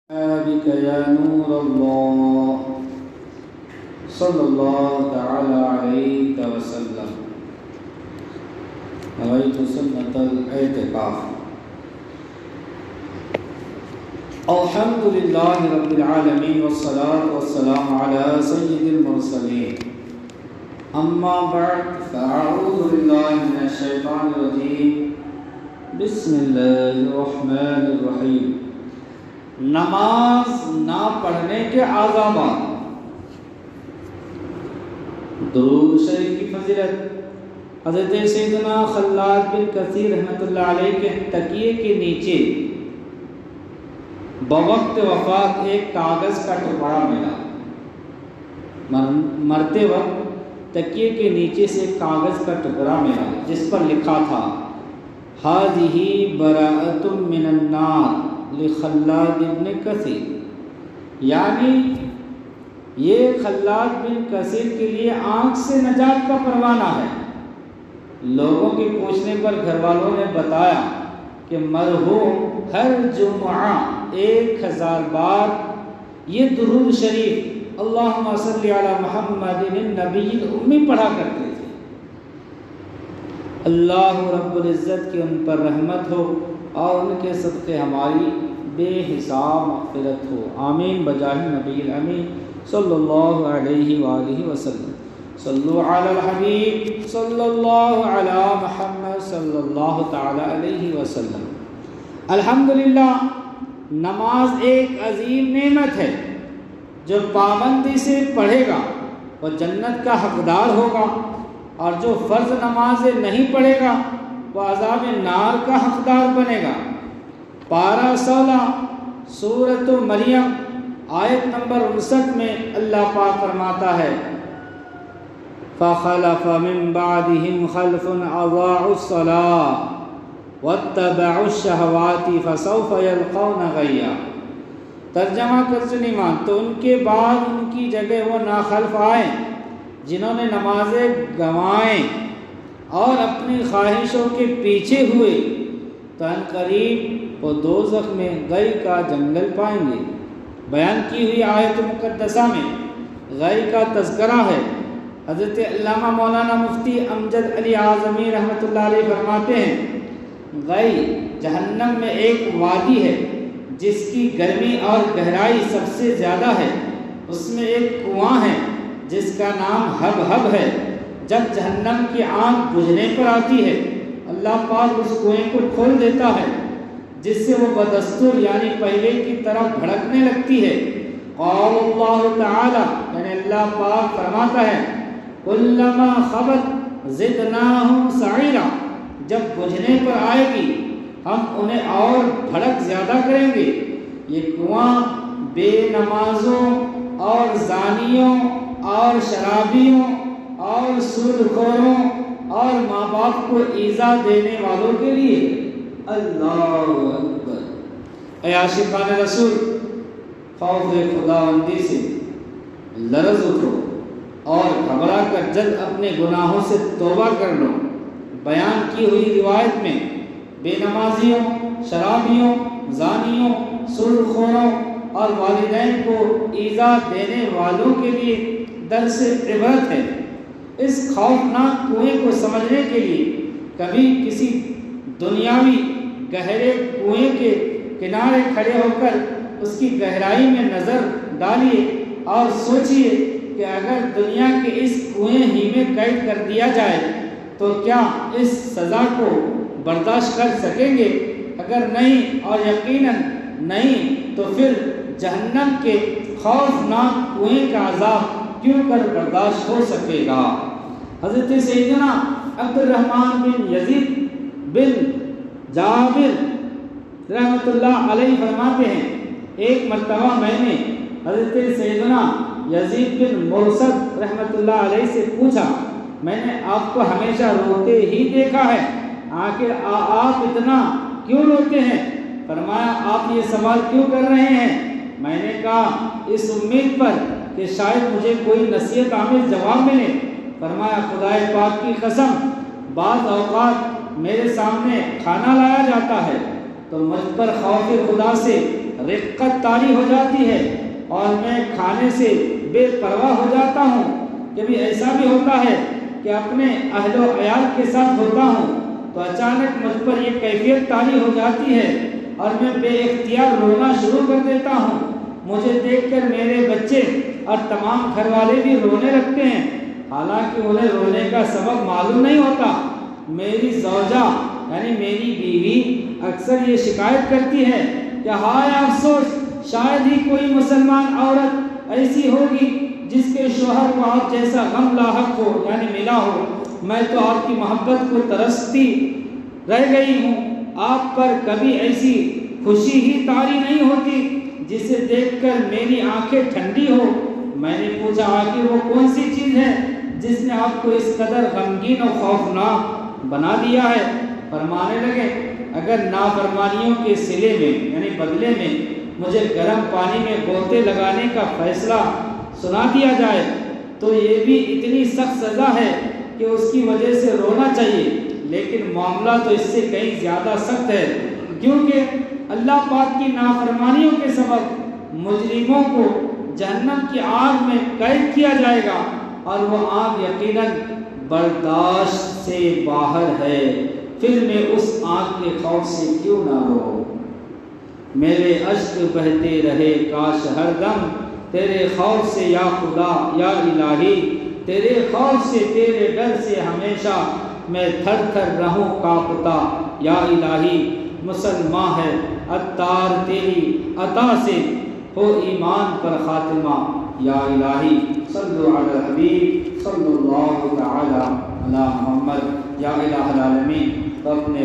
بك يا نور الله صلى الله تعالى عليك وسلم نويت سنة الاعتكاف. الحمد لله رب العالمين والصلاة والسلام على سيد المرسلين. أما بعد فأعوذ بالله من الشيطان الرجيم. بسم الله الرحمن الرحيم. نماز نہ پڑھنے کے آزامات. درود شریف کی فضیلت. حضرت سیدنا خلاد بن کثیر رحمۃ اللہ علیہ کے تکیے کے نیچے بوقت وفات ایک کاغذ کا ٹکڑا ملا. مرتے وقت تکیے کے نیچے سے ایک کاغذ کا ٹکڑا ملا جس پر لکھا تھا هذه براءۃ من النار لخلاد بن کثیر، یعنی یہ خلاد بن کثیر کے لیے آنکھ سے نجات کا پروانہ ہے. لوگوں کے پوچھنے پر گھر والوں نے بتایا کہ مرحوم ہر جمعہ 1000 بار یہ درود شریف اللہم صلی علی محمد النبی الامی پڑھا کرتے تھے. اللہ رب العزت کی ان پر رحمت ہو اور ان کے صدقے ہماری بے حساب مغفرت ہو. آمین بجاہ نبی الامین صلی اللہ علیہ وآلہ وسلم. صلو علی الحبیب صلی اللہ علی محمد صلی اللہ تعالی علیہ وسلم. الحمدللہ، نماز ایک عظیم نعمت ہے. جو پابندی سے پڑھے گا وہ جنت کا حقدار ہوگا، اور جو فرض نمازیں نہیں پڑھے گا وہ عذاب نار کا حقدار بنے گا. پارہ 16 سورۃ مریم آیت نمبر 59 میں اللہ پاک فرماتا ہے فَخَلَفَ مِن بَعْدِهِمْ خَلْفٌ أَضَاعُوا الصَّلَاةَ وَاتَّبَعُوا الشَّهَوَاتِ فَسَوْفَ يَلْقَوْنَ غَيًّا. ترجمہ کرسنیمان، تو ان کے بعد ان کی جگہ وہ ناخلف آئے جنہوں نے نمازیں گنوائیں اور اپنی خواہشوں کے پیچھے ہوئے، تو ان قریب وہ دوزخ میں غی کا جنگل پائیں گے. بیان کی ہوئی آیت مقدسہ میں غی کا تذکرہ ہے. حضرت علامہ مولانا مفتی امجد علی اعظمی رحمۃ اللہ علیہ فرماتے ہیں غی جہنم میں ایک وادی ہے جس کی گرمی اور گہرائی سب سے زیادہ ہے. اس میں ایک کنواں ہے جس کا نام ہب ہب ہے. جب جہنم کی آنکھ بجھنے پر آتی ہے اللہ پاک اس کنویں کو کھول دیتا ہے جس سے وہ بدستور یعنی پہلے کی طرف بھڑکنے لگتی ہے. قال اللہ تعالی، یعنی اللہ پاک فرماتا ہے کلما خبت زدناہم سعیرا، جب بجھنے پر آئے گی ہم انہیں اور بھڑک زیادہ کریں گے. یہ کنواں بے نمازوں اور زانیوں اور شرابیوں اور سود خوروں اور ماں باپ کو ایذا دینے والوں کے لیے. اللہ اکبر. اے عاشقان رسول، خوف خداوندی سے لرز اٹھو اور گھبرا کر جلد اپنے گناہوں سے توبہ کر لو. بیان کی ہوئی روایت میں بے نمازیوں، شرابیوں، زانیوں، سود خوروں اور والدین کو ایذا دینے والوں کے لیے درس عبرت ہے. اس خوفناک کنویں کو سمجھنے کے لیے کبھی کسی دنیاوی گہرے کنویں کے کنارے کھڑے ہو کر اس کی گہرائی میں نظر ڈالیے اور سوچئے کہ اگر دنیا کے اس کنویں ہی میں قید کر دیا جائے تو کیا اس سزا کو برداشت کر سکیں گے؟ اگر نہیں اور یقیناً نہیں تو پھر جہنم کے خوفناک کنویں کا عذاب کیوں کر برداشت ہو سکے گا؟ حضرت سیدنا عبد الرحمن بن یزید بن جابر رحمۃ اللہ علیہ فرماتے ہیں ایک مرتبہ میں نے حضرت سیدنا یزید بن مرسد رحمۃ اللہ علیہ سے پوچھا میں نے آپ کو ہمیشہ روتے ہی دیکھا ہے، آخر آپ اتنا کیوں روتے ہیں؟ فرمایا آپ یہ سوال کیوں کر رہے ہیں؟ میں نے کہا اس امید پر کہ شاید مجھے کوئی نصیحت آمیز جواب ملے. فرمایا خدائے پاک کی قسم بعض اوقات میرے سامنے کھانا لایا جاتا ہے تو مجھ پر خوف خدا سے رقت طاری ہو جاتی ہے اور میں کھانے سے بے پرواہ ہو جاتا ہوں۔ کبھی ایسا بھی ہوتا ہے کہ اپنے اہل و عیال کے ساتھ ہوتا ہوں تو اچانک مجھ پر یہ کیفیت طاری ہو جاتی ہے اور میں بے اختیار رونا شروع کر دیتا ہوں۔ مجھے دیکھ کر میرے بچے اور تمام گھر والے بھی رونے لگتے ہیں، حالانکہ انہیں رونے کا سبب معلوم نہیں ہوتا۔ میری زوجہ یعنی میری بیوی اکثر یہ شکایت کرتی ہے کہ ہائے افسوس، شاید ہی کوئی مسلمان عورت ایسی ہوگی جس کے شوہر کو آپ جیسا غم لاحق ہو یعنی ملا ہو۔ میں تو آپ کی محبت کو ترستی رہ گئی ہوں، آپ پر کبھی ایسی خوشی ہی طاری نہیں ہوتی جسے دیکھ کر میری آنکھیں ٹھنڈی ہو۔ میں نے پوچھا آخر وہ کون سی چیز ہے جس نے آپ کو اس قدر غمگین و خوفناک بنا دیا ہے؟ فرمانے لگے اگر نافرمانیوں کے صلے میں یعنی بدلے میں مجھے گرم پانی میں غوطے لگانے کا فیصلہ سنا دیا جائے تو یہ بھی اتنی سخت سزا ہے کہ اس کی وجہ سے رونا چاہیے، لیکن معاملہ تو اس سے کہیں زیادہ سخت ہے، کیونکہ اللہ پاک کی نافرمانیوں کے سبب مجرموں کو جہنم کی آگ میں قید کیا جائے گا اور وہ آگ یقیناً برداشت سے باہر ہے، پھر میں اس آگ کے خوف سے کیوں نہ رو۔ میرے اشک بہتے رہے کاش ہر دم تیرے خوف سے یا خدا یا الہی، تیرے خوف سے تیرے ڈر سے ہمیشہ میں تھر تھر رہوں کانپتا یا الہی۔ مسلمان ہے عطار تیری عطا سے ہو ایمان پر خاتمہ یا الہی۔ صلو علی الحبیب صلی اللہ تعالی علی محمد۔ یا الہ العالمین، تو اپنے